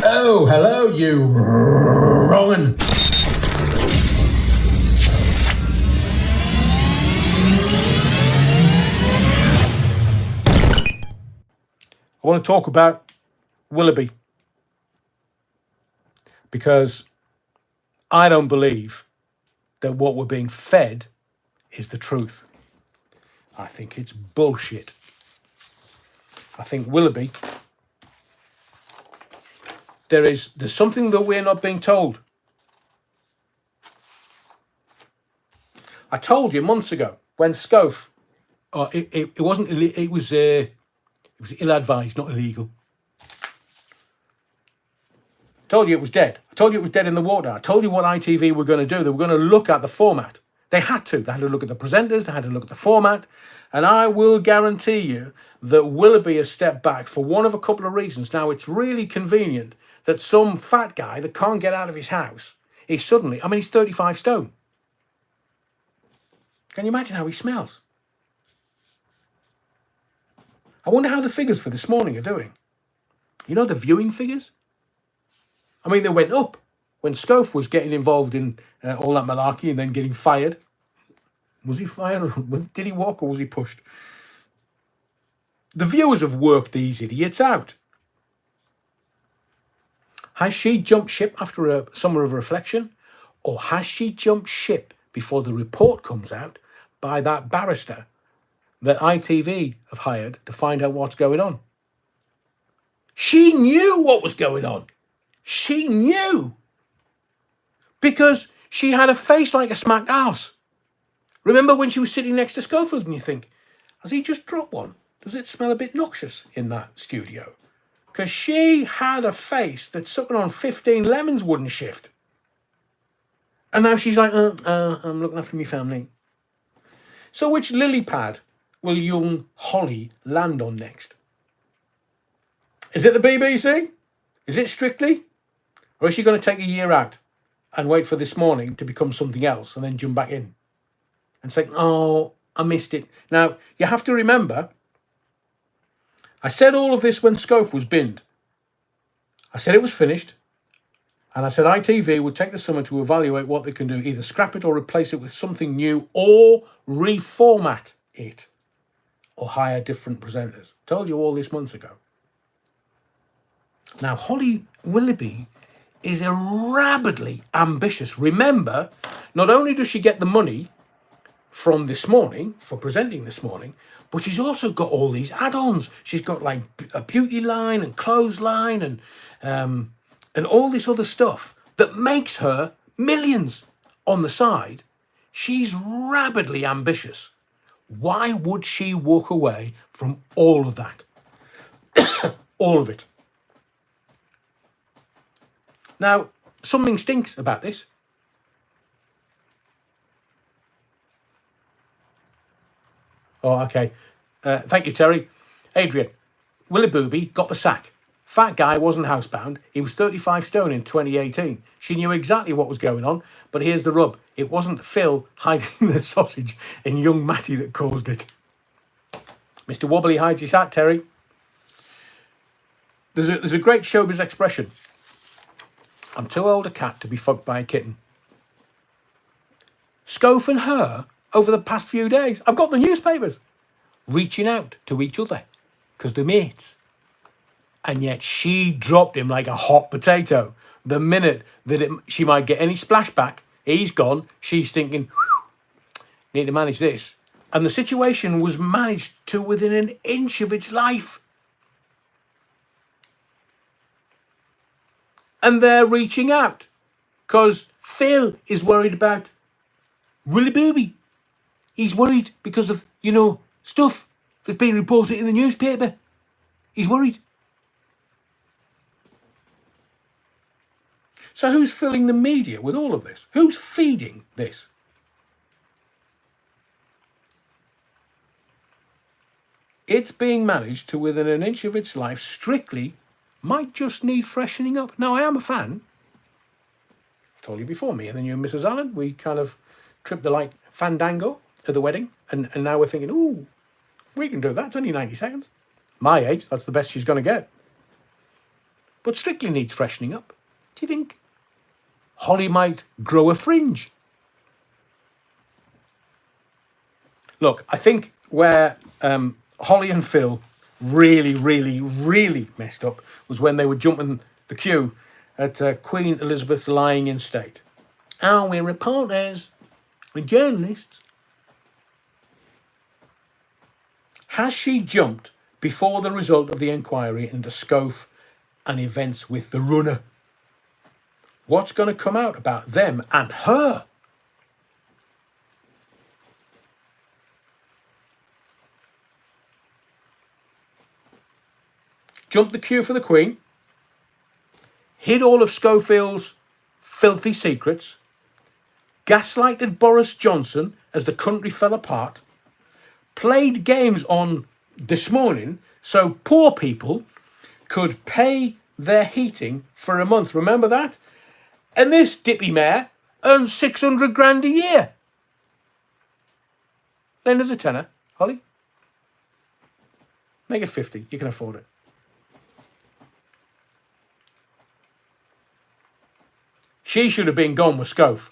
Oh, hello, you wrong'un. I want to talk about Willoughby because I don't believe that what we're being fed is the truth. I think it's bullshit. I think Willoughby, there's something that we're not being told. I told you months ago when Schofield, it wasn't, it was ill-advised, not illegal. I told you it was dead. I told you it was dead in the water. I told you what ITV were going to do. They were going to look at the format. They had to. They had to look at the presenters. They had to look at the format. And I will guarantee you that Willoughby has stepped back for one of a couple of reasons. Now, it's really convenient that some fat guy that can't get out of his house is suddenly, I mean, he's 35 stone. Can you imagine how he smells? I wonder how the figures for this morning are doing. You know the viewing figures? I mean, they went up when Schofield was getting involved in all that malarkey and then getting fired. Was he fired? Did he walk or was he pushed? The viewers have worked these idiots out. Has she jumped ship after a summer of reflection? Or has she jumped ship before the report comes out by that barrister that ITV have hired to find out what's going on? She knew what was going on. She knew. Because she had a face like a smacked arse. Remember when she was sitting next to Schofield and you think, has he just dropped one? Does it smell a bit noxious in that studio? Because she had a face that sucking on 15 lemons wouldn't shift. And now she's like, I'm looking after my family. So which lily pad will young Holly land on next? Is it the BBC? Is it Strictly? Or is she going to take a year out and wait for This Morning to become something else and then jump back in and say, oh, I missed it. Now, you have to remember, I said all of this when Schofield was binned. I said it was finished. And I said ITV would take the summer to evaluate what they can do, either scrap it or replace it with something new or reformat it or hire different presenters. Told you all this months ago. Now, Holly Willoughby is rabidly ambitious. Remember, not only does she get the money from This Morning, for presenting This Morning, but she's also got all these add-ons. She's got like a beauty line and clothes line and all this other stuff that makes her millions on the side. She's rabidly ambitious. Why would she walk away from all of that? All of it. Now, something stinks about this. Oh, okay. Thank you, Terry. Adrian, Willoughby got the sack. Fat guy wasn't housebound. He was 35 stone in 2018. She knew exactly what was going on, but here's the rub. It wasn't Phil hiding the sausage in young Matty that caused it. Mr. Wobbly hides his hat, Terry. There's a great showbiz expression. I'm too old a cat to be fucked by a kitten. Scof and her, over the past few days, I've got the newspapers, reaching out to each other because they're mates. And yet she dropped him like a hot potato. The minute that she might get any splashback, he's gone. She's thinking, need to manage this. And the situation was managed to within an inch of its life. And they're reaching out because Phil is worried about Willoughby. He's worried because of, stuff that's being reported in the newspaper. He's worried. So who's filling the media with all of this? Who's feeding this? It's being managed to within an inch of its life. Strictly might just need freshening up. Now, I am a fan. I've told you before, me and the new Mrs. Allen, we kind of tripped the light fandango at the wedding. And now we're thinking, ooh, we can do that. It's only 90 seconds. My age, that's the best she's going to get. but Strictly needs freshening up. Do you think Holly might grow a fringe? Look, I think where Holly and Phil really messed up was when they were jumping the queue at Queen Elizabeth's lying in state. Oh, we're reporters, we're journalists. Has she jumped before the result of the inquiry into Scove and events with the runner? What's going to come out about them and her? Jumped the queue for the Queen, hid all of Schofield's filthy secrets, gaslighted Boris Johnson as the country fell apart, played games on This Morning so poor people could pay their heating for a month. Remember that? And this dippy mare earns 600 grand a year. Lend us a tenner, Holly. Make it 50. You can afford it. She should have been gone with Scove.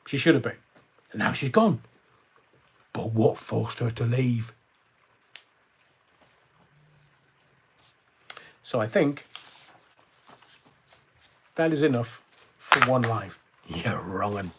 She should have been. And now she's gone. But what forced her to leave? So I think that is enough for one live. You're wrong 'un.